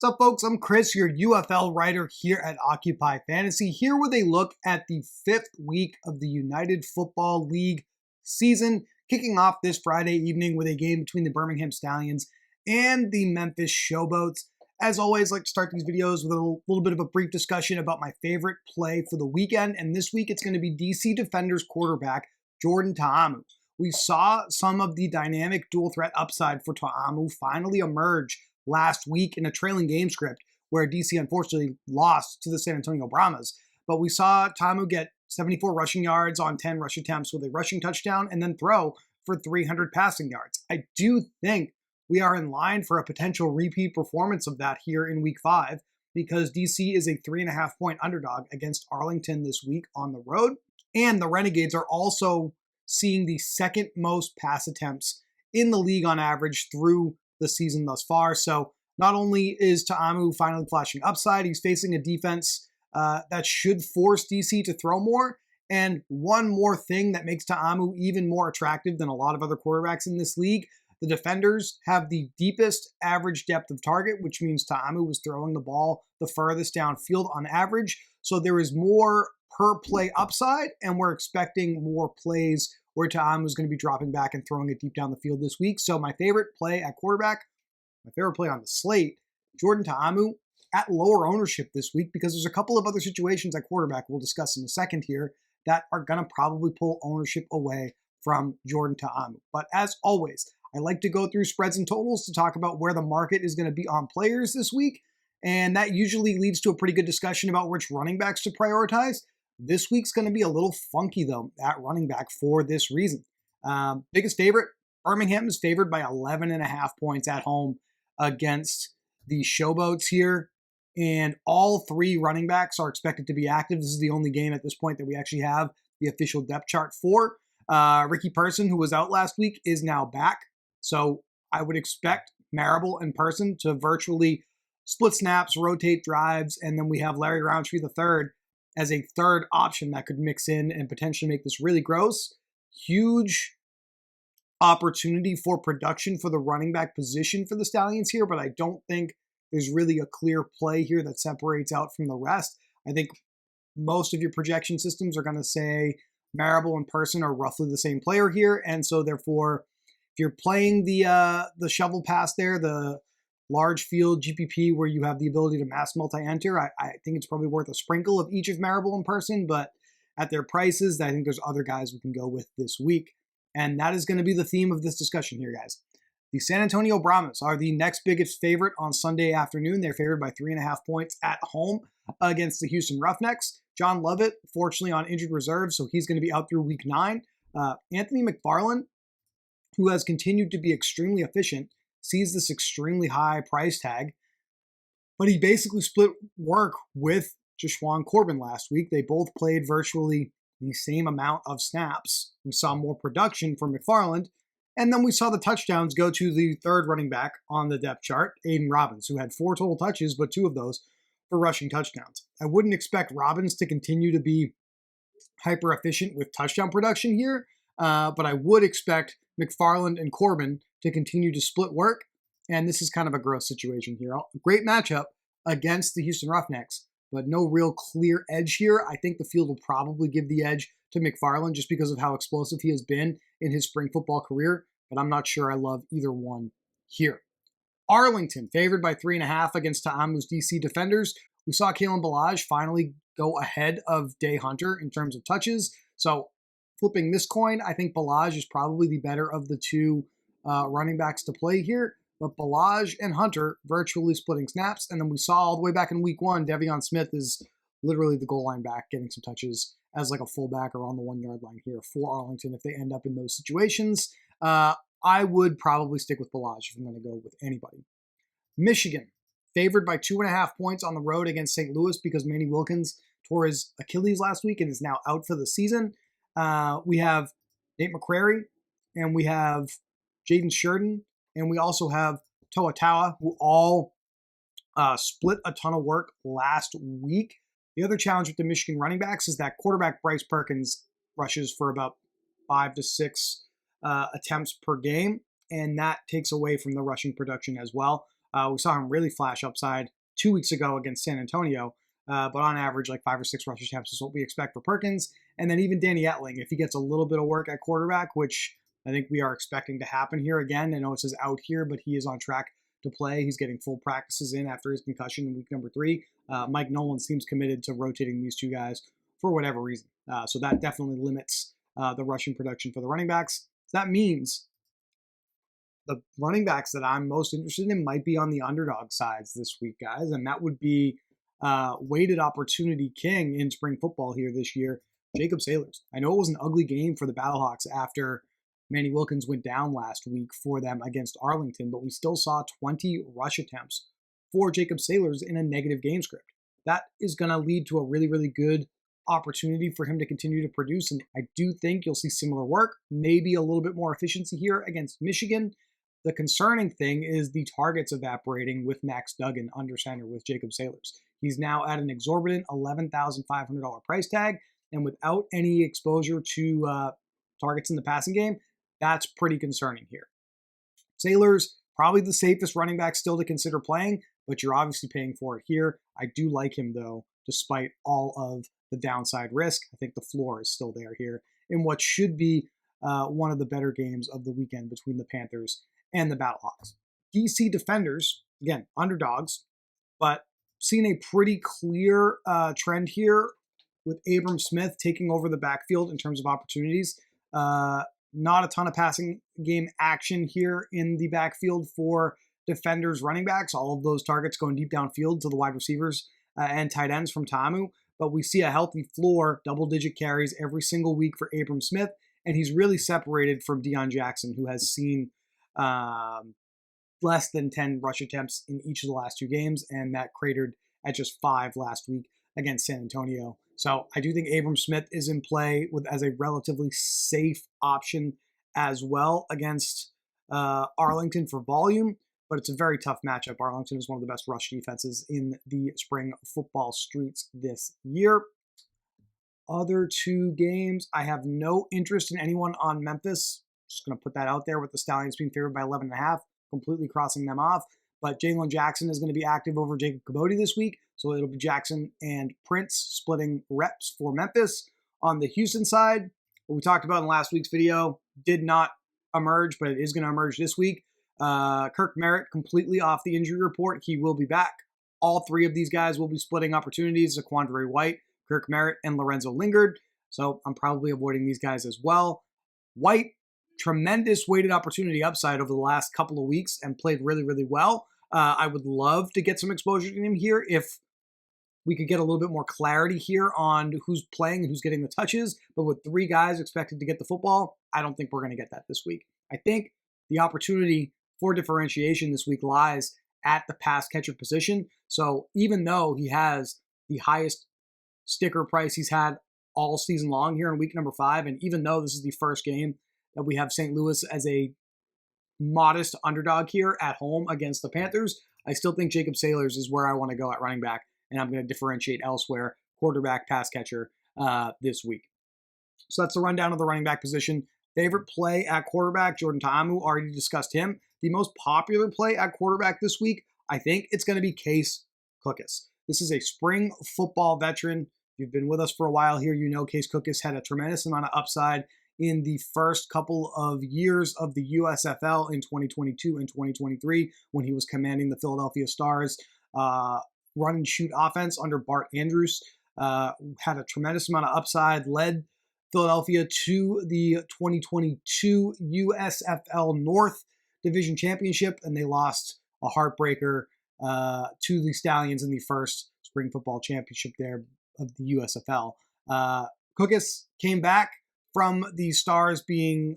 What's up, folks? I'm Chris, your UFL writer here at Occupy Fantasy, here with a look at the 5th week of the United Football League season, kicking off this Friday evening with a game between the Birmingham Stallions and the Memphis Showboats. As always, I like to start these videos with a little bit of a brief discussion about my favorite play for the weekend, and this week it's going to be DC Defenders quarterback Jordan Ta'amu. We saw some of the dynamic dual threat upside for Ta'amu finally emerge last week in a trailing game script where DC unfortunately lost to the San Antonio Brahmas. But we saw Ta'amu get 74 rushing yards on 10 rush attempts with a rushing touchdown and then throw for 300 passing yards. I do think we are in line for a potential repeat performance of that here in week 5 because DC is a 3.5 point underdog against Arlington this week on the road. And the Renegades are also seeing the second most pass attempts in the league on average through the season thus far. So not only is Ta'amu finally flashing upside, he's facing a defense that should force DC to throw more. And one more thing that makes Ta'amu even more attractive than a lot of other quarterbacks in this league, the defenders have the deepest average depth of target, which means Ta'amu was throwing the ball the furthest downfield on average. So there is more per play upside, and we're expecting more plays where Ta'amu is going to be dropping back and throwing it deep down the field this week. So my favorite play at quarterback, my favorite play on the slate, Jordan Ta'amu at lower ownership this week because there's a couple of other situations at quarterback we'll discuss in a second here that are going to probably pull ownership away from Jordan Ta'amu. But as always, I like to go through spreads and totals to talk about where the market is going to be on players this week. And that usually leads to a pretty good discussion about which running backs to prioritize. This week's going to be a little funky, though, at running back for this reason. Biggest favorite, Birmingham is favored by 11.5 points at home against the Showboats here. And all three running backs are expected to be active. This is the only game at this point that we actually have the official depth chart for. Ricky Person, who was out last week, is now back. So I would expect Marable and Person to virtually split snaps, rotate drives, and then we have Larry Roundtree III as a third option that could mix in and potentially make this really gross. Huge opportunity for production for the running back position for the Stallions here, but I don't think there's really a clear play here that separates out from the rest. I think most of your projection systems are going to say Marable and Person are roughly the same player here, and so therefore, if you're playing the shovel pass there, the large field GPP where you have the ability to mass multi-enter, I think it's probably worth a sprinkle of each of Marable and Person, but at their prices, I think there's other guys we can go with this week. And that is going to be the theme of this discussion here, guys. The San Antonio Brahmas are the next biggest favorite on Sunday afternoon. They're favored by 3.5 points at home against the Houston Roughnecks. John Lovett, fortunately on injured reserve, so he's going to be out through week 9. Anthony McFarland, who has continued to be extremely efficient, sees this extremely high price tag, but he basically split work with Jashwan Corbin last week. They both played virtually the same amount of snaps. We saw more production from McFarland, and then we saw the touchdowns go to the third running back on the depth chart, Aiden Robbins, who had 4 total touches, but 2 of those for rushing touchdowns. I wouldn't expect Robbins to continue to be hyper efficient with touchdown production here, but I would expect McFarland and Corbin to continue to split work, and this is kind of a gross situation here. Great matchup against the Houston Roughnecks, but no real clear edge here. I think the field will probably give the edge to McFarland just because of how explosive he has been in his spring football career, but I'm not sure I love either one here. Arlington, favored by 3.5 against Ta'amu's DC Defenders. We saw Kaylin Bellage finally go ahead of Day Hunter in terms of touches, so flipping this coin, I think Bellage is probably the better of the two running backs to play here, but Bellage and Hunter virtually splitting snaps, and then we saw all the way back in week 1, De'Veon Smith is literally the goal line back getting some touches as like a fullback or on the 1-yard line here for Arlington if they end up in those situations. I would probably stick with Bellage if I'm going to go with anybody. Michigan, favored by 2.5 points on the road against St. Louis because Manny Wilkins tore his Achilles last week and is now out for the season. We have Nate McCrary, and we have Jaden Sheridan, and we also have Toa Taua, who all split a ton of work last week. The other challenge with the Michigan running backs is that quarterback Bryce Perkins rushes for about 5 to 6 attempts per game, and that takes away from the rushing production as well. We saw him really flash upside 2 weeks ago against San Antonio, but on average, like 5 or 6 rush attempts is what we expect for Perkins. And then even Danny Etling, if he gets a little bit of work at quarterback, which I think we are expecting to happen here again. I know it says out here, but he is on track to play. He's getting full practices in after his concussion in week number 3. Mike Nolan seems committed to rotating these two guys for whatever reason. So that definitely limits the rushing production for the running backs. So that means the running backs that I'm most interested in might be on the underdog sides this week, guys. And that would be weighted opportunity king in spring football here this year, Jacob Sailors. I know it was an ugly game for the Battlehawks after Manny Wilkins went down last week for them against Arlington, but we still saw 20 rush attempts for Jacob Sailors in a negative game script. That is going to lead to a really, really good opportunity for him to continue to produce. And I do think you'll see similar work, maybe a little bit more efficiency here against Michigan. The concerning thing is the targets evaporating with Max Duggan under center with Jacob Sailors. He's now at an exorbitant $11,500 price tag, and without any exposure to targets in the passing game, that's pretty concerning here. Sailors, probably the safest running back still to consider playing, but you're obviously paying for it here. I do like him, though, despite all of the downside risk. I think the floor is still there here in what should be one of the better games of the weekend between the Panthers and the Battlehawks. DC defenders, again, underdogs, but seeing a pretty clear trend here with Abram Smith taking over the backfield in terms of opportunities. Not a ton of passing game action here in the backfield for defenders, running backs. All of those targets going deep downfield to the wide receivers and tight ends from Tamu. But we see a healthy floor, double-digit carries every single week for Abram Smith, and he's really separated from Deion Jackson, who has seen less than 10 rush attempts in each of the last 2 games, and that cratered at just 5 last week against San Antonio. So I do think Abram Smith is in play as a relatively safe option as well against Arlington for volume, but it's a very tough matchup. Arlington is one of the best rush defenses in the spring football streets this year. Other 2 games, I have no interest in anyone on Memphis. Just going to put that out there with the Stallions being favored by 11.5, completely crossing them off. But Jalen Jackson is going to be active over Jacob Cabote this week. So it'll be Jackson and Prince splitting reps for Memphis. On the Houston side, what we talked about in last week's video did not emerge, but it is going to emerge this week. Kirk Merritt completely off the injury report. He will be back. All 3 of these guys will be splitting opportunities. Zaquandre White, Kirk Merritt, and Lorenzo Lingard. So I'm probably avoiding these guys as well. White, tremendous weighted opportunity upside over the last couple of weeks and played really, really well. I would love to get some exposure to him here if we could get a little bit more clarity here on who's playing and who's getting the touches. But with 3 guys expected to get the football, I don't think we're going to get that this week. I think the opportunity for differentiation this week lies at the pass catcher position. So even though he has the highest sticker price he's had all season long here in week number 5, and even though this is the first game that we have St. Louis as a modest underdog here at home against the Panthers, I still think Jacob Sailors is where I want to go at running back, and I'm going to differentiate elsewhere, quarterback, pass catcher this week. So that's the rundown of the running back position. Favorite play at quarterback, Jordan Ta'amu, already discussed him. The most popular play at quarterback this week, I think it's going to be Case Cookus. This is a spring football veteran. If you've been with us for a while here, you know Case Cookus had a tremendous amount of upside in the first couple of years of the USFL in 2022 and 2023 when he was commanding the Philadelphia Stars run and shoot offense under Bart Andrews. Had a tremendous amount of upside, led Philadelphia to the 2022 USFL North Division Championship, and they lost a heartbreaker to the Stallions in the first spring football championship there of the USFL. Cookus came back from the Stars being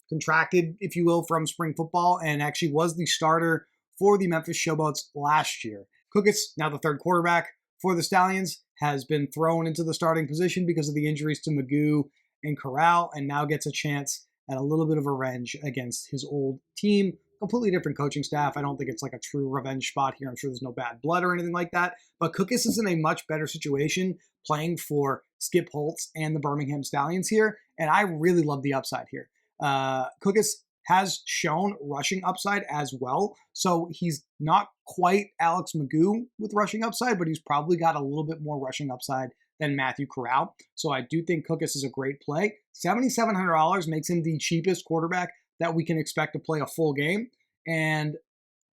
contracted, if you will, from spring football, and actually was the starter for the Memphis Showboats last year. Cookus, now the 3rd quarterback for the Stallions, has been thrown into the starting position because of the injuries to Magoo and Corral, and now gets a chance at a little bit of revenge against his old team. Completely different coaching staff. I don't think it's like a true revenge spot here. I'm sure there's no bad blood or anything like that. But Cookus is in a much better situation playing for Skip Holtz and the Birmingham Stallions here. And I really love the upside here. Cookus has shown rushing upside as well. So he's not quite Alex Magoo with rushing upside, but he's probably got a little bit more rushing upside than Matthew Corral. So I do think Cookus is a great play. $7,700 makes him the cheapest quarterback that we can expect to play a full game. And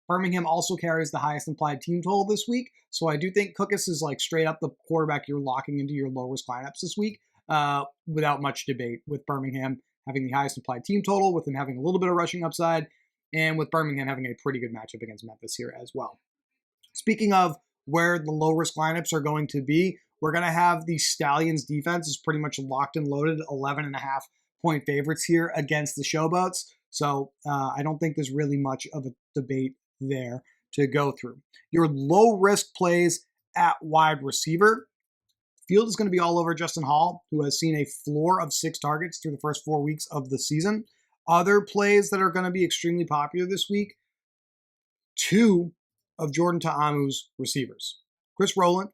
Birmingham also carries the highest implied team total this week. So I do think Cookus is like straight up the quarterback you're locking into your low risk lineups this week without much debate, with Birmingham having the highest implied team total, with him having a little bit of rushing upside, and with Birmingham having a pretty good matchup against Memphis here as well. Speaking of where the low risk lineups are going to be, we're going to have the Stallions defense is pretty much locked and loaded, 11.5 point favorites here against the Showboats. So I don't think there's really much of a debate there to go through. Your low risk plays at wide receiver. Field is going to be all over Justin Hall, who has seen a floor of 6 targets through the first 4 weeks of the season. Other plays that are going to be extremely popular this week, 2 of Jordan Ta'amu's receivers. Chris Rowland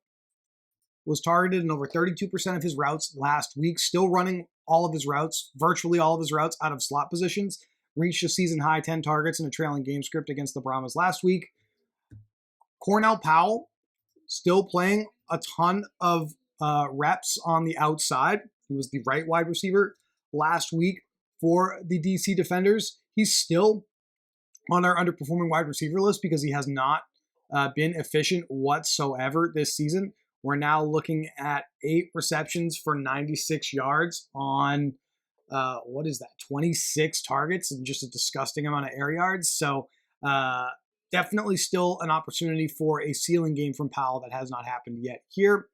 was targeted in over 32% of his routes last week, still running all of his routes, virtually all of his routes out of slot positions. Reached a season high 10 targets in a trailing game script against the Brahmas last week. Cornell Powell still playing a ton of reps on the outside. He was the right wide receiver last week for the DC Defenders. He's still on our underperforming wide receiver list because he has not been efficient whatsoever this season. We're now looking at 8 receptions for 96 yards on 26 targets, and just a disgusting amount of air yards. So definitely still an opportunity for a ceiling game from Powell that has not happened yet here.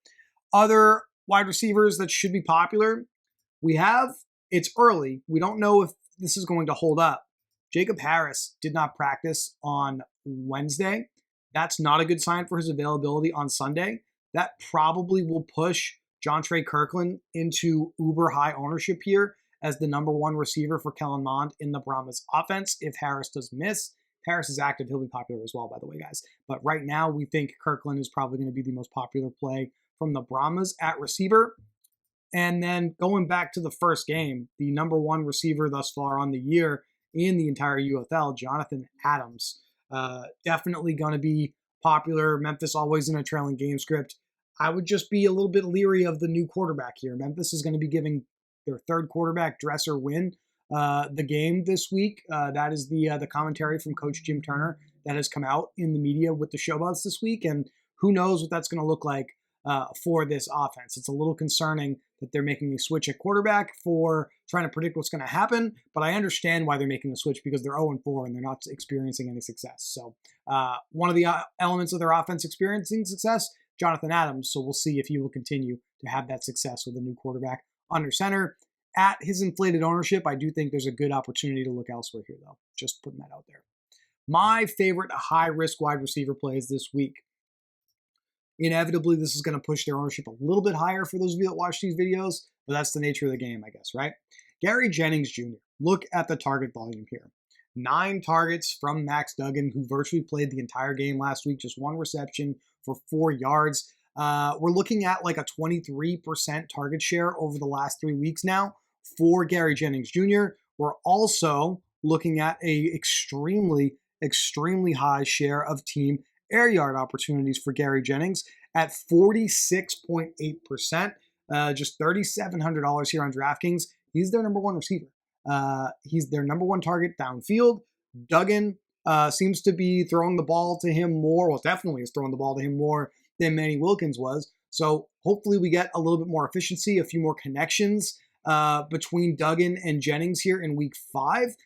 Other wide receivers that should be popular, it's early. We don't know if this is going to hold up. Jacob Harris did not practice on Wednesday. That's not a good sign for his availability on Sunday. That probably will push Jontre Kirkland into uber high ownership here as the number 1 receiver for Kellen Mond in the Brahmas offense. If Harris does miss, if Harris is active, he'll be popular as well, by the way, guys. But right now, we think Kirkland is probably going to be the most popular play from the Brahmas at receiver. And then going back to the first game, the number 1 receiver thus far on the year in the entire UFL, Jonathan Adams, definitely going to be popular. Memphis always in a trailing game script. I would just be a little bit leery of the new quarterback here. Memphis is going to be giving their third quarterback, Dresser Wynn, the game this week. That is the commentary from Coach Jim Turner that has come out in the media with the Showboats this week, and who knows what that's going to look like for this offense. It's a little concerning that they're making a switch at quarterback for trying to predict what's going to happen, but I understand why they're making the switch, because they're 0-4 and they're not experiencing any success. So one of the elements of their offense experiencing success, Jonathan Adams, so we'll see if he will continue to have that success with a new quarterback under center. At his inflated ownership, I do think there's a good opportunity to look elsewhere here, though. Just putting that out there. My favorite high-risk wide receiver plays this week. Inevitably, this is going to push their ownership a little bit higher for those of you that watch these videos, but that's the nature of the game, I guess, right? Gary Jennings Jr. Look at the target volume here. 9 targets from Max Duggan, who virtually played the entire game last week, just 1 reception for 4 yards. We're looking at like a 23% target share over the last 3 weeks now for Gary Jennings Jr. We're also looking at a extremely high share of team air yard opportunities for Gary Jennings at 46.8%, just $3,700 here on DraftKings. He's their number 1 receiver. He's their number 1 target downfield. Duggan seems to be throwing the ball to him more. Well, definitely is throwing the ball to him more than Manny Wilkins was. So hopefully we get a little bit more efficiency, a few more connections between Duggan and Jennings here in week 5.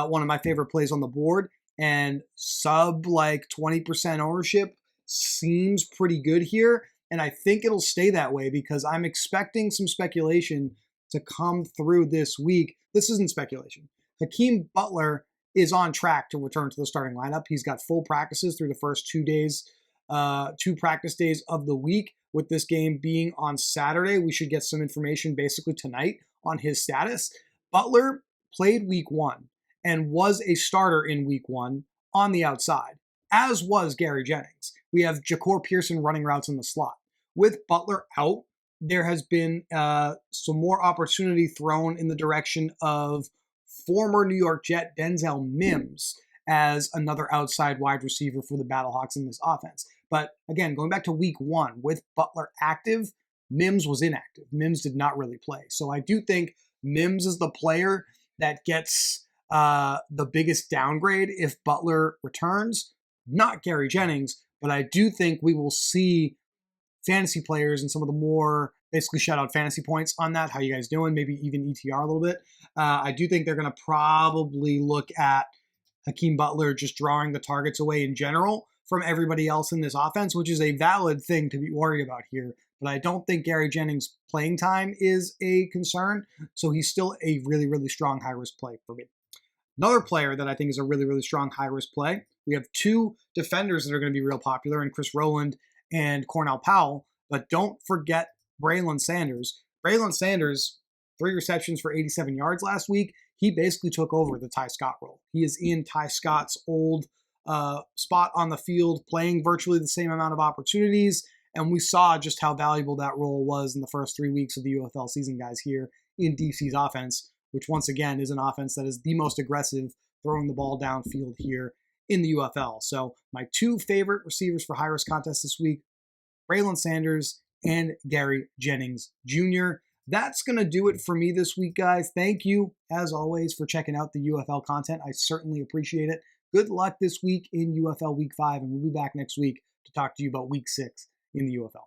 One of my favorite plays on the board, and sub like 20% ownership seems pretty good here. And I think it'll stay that way because I'm expecting some speculation to come through this week. This isn't speculation. Hakeem Butler is on track to return to the starting lineup. He's got full practices through the first 2 days, 2 practice days of the week. With this game being on Saturday, we should get some information basically tonight on his status. Butler played week 1 and was a starter in week 1 on the outside, as was Gary Jennings. We have Ja'Cour Pearson running routes in the slot. With Butler out, there has been some more opportunity thrown in the direction of former New York Jet Denzel Mims as another outside wide receiver for the Battlehawks in this offense. But again, going back to week 1, with Butler active, Mims was inactive. Mims did not really play. So I do think Mims is the player that gets the biggest downgrade if Butler returns, not Gary Jennings, but I do think we will see fantasy players and some of the more basically shout out fantasy points on that. How you guys doing? Maybe even ETR a little bit. I do think they're going to probably look at Hakeem Butler just drawing the targets away in general from everybody else in this offense, which is a valid thing to be worried about here. But I don't think Gary Jennings' playing time is a concern. So he's still a really, really strong high-risk play for me. Another player that I think is a really, really strong high-risk play, we have 2 defenders that are going to be real popular in Chris Rowland and Cornell Powell. But don't forget Braylon Sanders. Braylon Sanders, 3 receptions for 87 yards last week. He basically took over the Ty Scott role. He is in Ty Scott's old spot on the field, playing virtually the same amount of opportunities. And we saw just how valuable that role was in the first 3 weeks of the UFL season, guys, here in DC's offense, which once again is an offense that is the most aggressive throwing the ball downfield here in the UFL. So my 2 favorite receivers for high-risk contests this week, Braylon Sanders and Gary Jennings Jr. That's going to do it for me this week, guys. Thank you, as always, for checking out the UFL content. I certainly appreciate it. Good luck this week in UFL Week 5, and we'll be back next week to talk to you about Week 6 in the UFL.